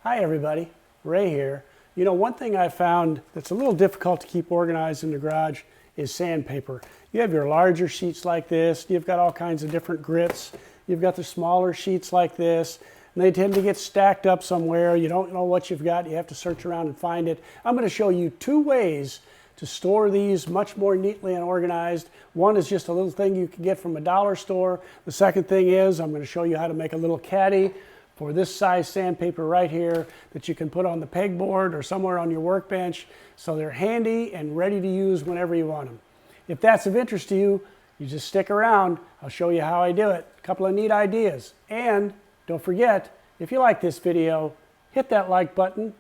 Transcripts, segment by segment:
Hi everybody, Ray here. You know, one thing I found that's a little difficult to keep organized in the garage is sandpaper. You have your larger sheets like this, you've got all kinds of different grits, you've got the smaller sheets like this, and they tend to get stacked up somewhere. You don't know what you've got, you have to search around and find it. I'm going to show you two ways to store these much more neatly and organized. One is just a little thing you can get from a dollar store. The second thing is I'm going to show you how to make a little caddy for this size sandpaper right here that you can put on the pegboard or somewhere on your workbench, so they're handy and ready to use whenever you want them. If that's of interest to you, you just stick around. I'll show you how I do it. A couple of neat ideas. And don't forget, if you like this video, hit that like button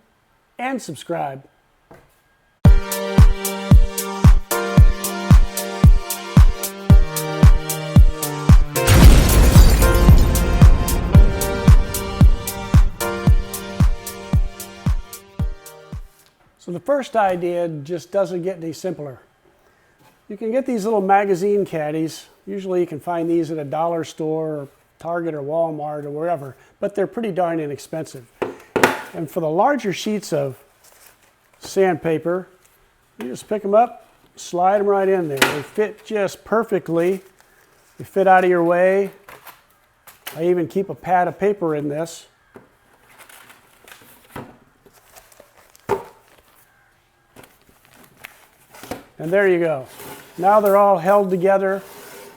and subscribe. So the first idea just doesn't get any simpler. You can get these little magazine caddies. Usually you can find these at a dollar store, or Target or Walmart or wherever, but they're pretty darn inexpensive. And for the larger sheets of sandpaper, you just pick them up, slide them right in there. They fit just perfectly. They fit out of your way. I even keep a pad of paper in this. And there you go. Now they're all held together.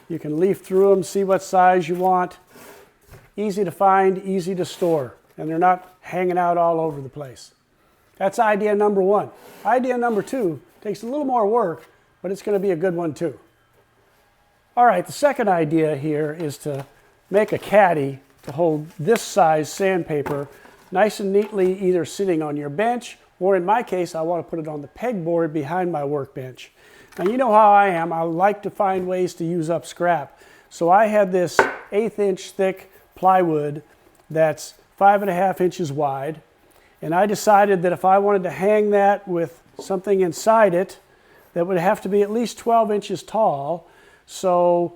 You can leaf through them, see what size you want. Easy to find, easy to store, and they're not hanging out all over the place. That's idea number one. Idea number two takes a little more work, but it's going to be a good one too. All right, the second idea here is to make a caddy to hold this size sandpaper nice and neatly, either sitting on your bench, or in my case, I want to put it on the pegboard behind my workbench. Now you know how I am. I like to find ways to use up scrap. So I had this 1/8 inch thick plywood that's 5.5 inches wide. And I decided that if I wanted to hang that with something inside it, that would have to be at least 12 inches tall, so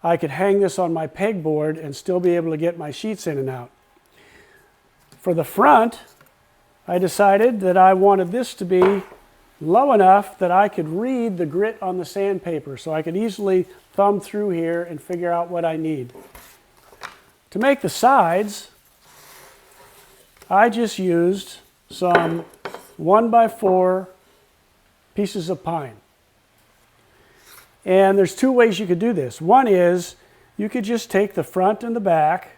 I could hang this on my pegboard and still be able to get my sheets in and out. For the front, I decided that I wanted this to be low enough that I could read the grit on the sandpaper, so I could easily thumb through here and figure out what I need. To make the sides, I just used some 1x4 pieces of pine. And there's two ways you could do this. One is you could just take the front and the back.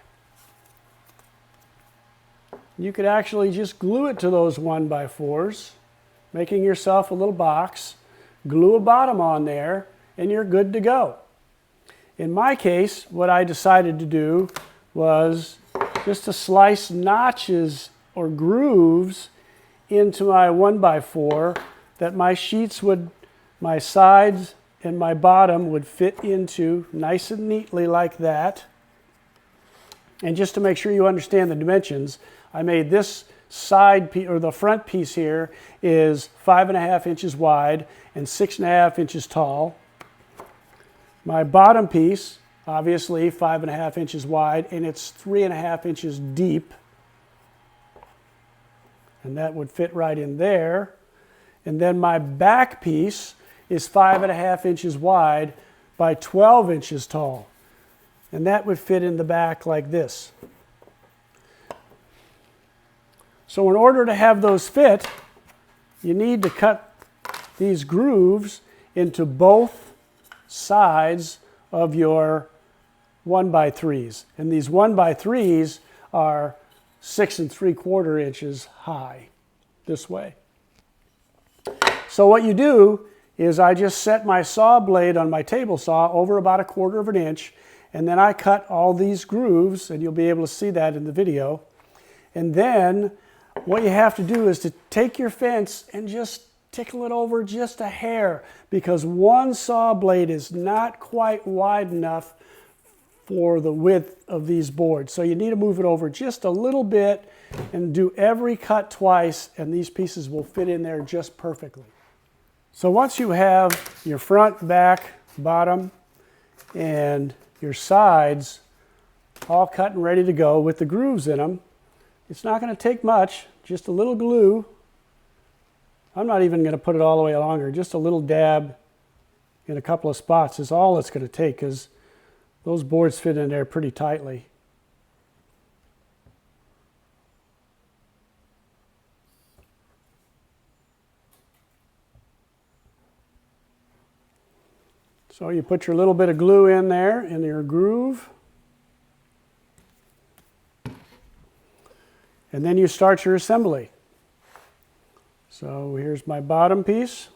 You could actually just glue it to those 1x4s, making yourself a little box, glue a bottom on there, and you're good to go. In my case, what I decided to do was just to slice notches or grooves into my 1x4 that my sheets would, my sides and my bottom would fit into nice and neatly like that. And just to make sure you understand the dimensions, I made this side piece, or the front piece here, is 5.5 inches wide and 6.5 inches tall. My bottom piece, obviously 5.5 inches wide, and it's 3.5 inches deep. And that would fit right in there. And then my back piece is 5.5 inches wide by 12 inches tall. And that would fit in the back like this. So in order to have those fit, you need to cut these grooves into both sides of your 1x3s. And these 1x3s are 6 3/4 inches high, this way. So what you do is I just set my saw blade on my table saw over about 1/4 inch, and then I cut all these grooves, and you'll be able to see that in the video. And then what you have to do is to take your fence and just tickle it over just a hair, because one saw blade is not quite wide enough for the width of these boards. So you need to move it over just a little bit and do every cut twice, and these pieces will fit in there just perfectly. So once you have your front, back, bottom, and your sides all cut and ready to go with the grooves in them, It's not going to take much, just a little glue. I'm not even going to put it all the way longer, just a little dab in a couple of spots is all it's going to take because those boards fit in there pretty tightly. So you put your little bit of glue in there in your groove. And then you start your assembly. So here's my bottom piece.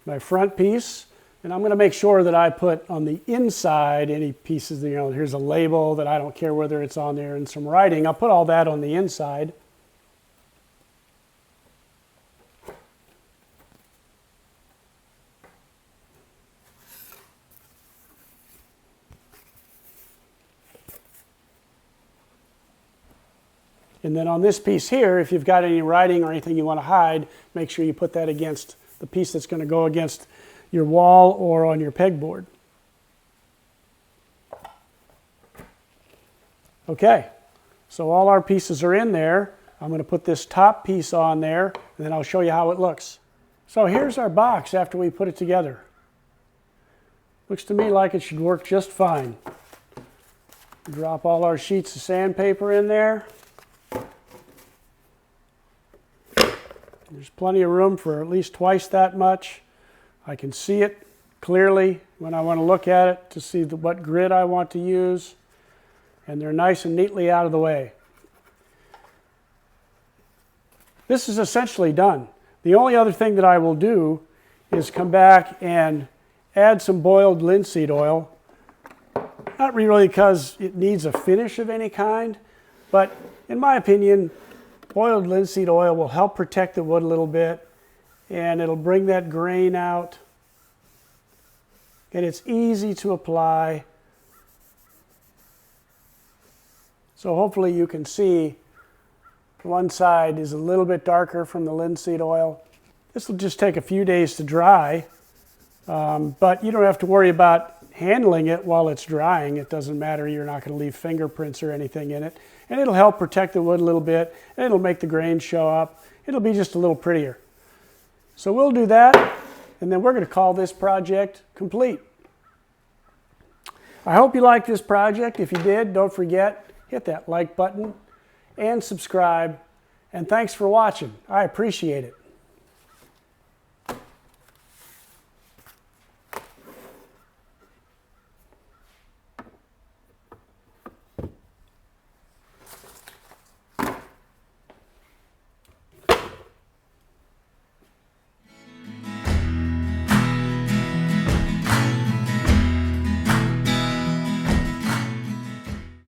My front piece, and I'm going to make sure that I put on the inside any pieces, here's a label that I don't care whether it's on there and some writing. I'll put all that on the inside. And then on this piece here, if you've got any writing or anything you want to hide, make sure you put that against the piece that's going to go against your wall or on your pegboard. Okay, so all our pieces are in there. I'm going to put this top piece on there, and then I'll show you how it looks. So here's our box after we put it together. Looks to me like it should work just fine. Drop all our sheets of sandpaper in there. There's plenty of room for at least twice that much. I can see it clearly when I want to look at it to see what grid I want to use. And they're nice and neatly out of the way. This is essentially done. The only other thing that I will do is come back and add some boiled linseed oil. Not really because it needs a finish of any kind, but in my opinion, boiled linseed oil will help protect the wood a little bit, and it'll bring that grain out. And it's easy to apply. So hopefully you can see one side is a little bit darker from the linseed oil. This will just take a few days to dry, but you don't have to worry about handling it while it's drying. It doesn't matter. You're not going to leave fingerprints or anything in it. And it'll help protect the wood a little bit, and it'll make the grain show up. It'll be just a little prettier. So we'll do that, and then we're going to call this project complete. I hope you liked this project. If you did, don't forget, hit that like button and subscribe. And thanks for watching. I appreciate it.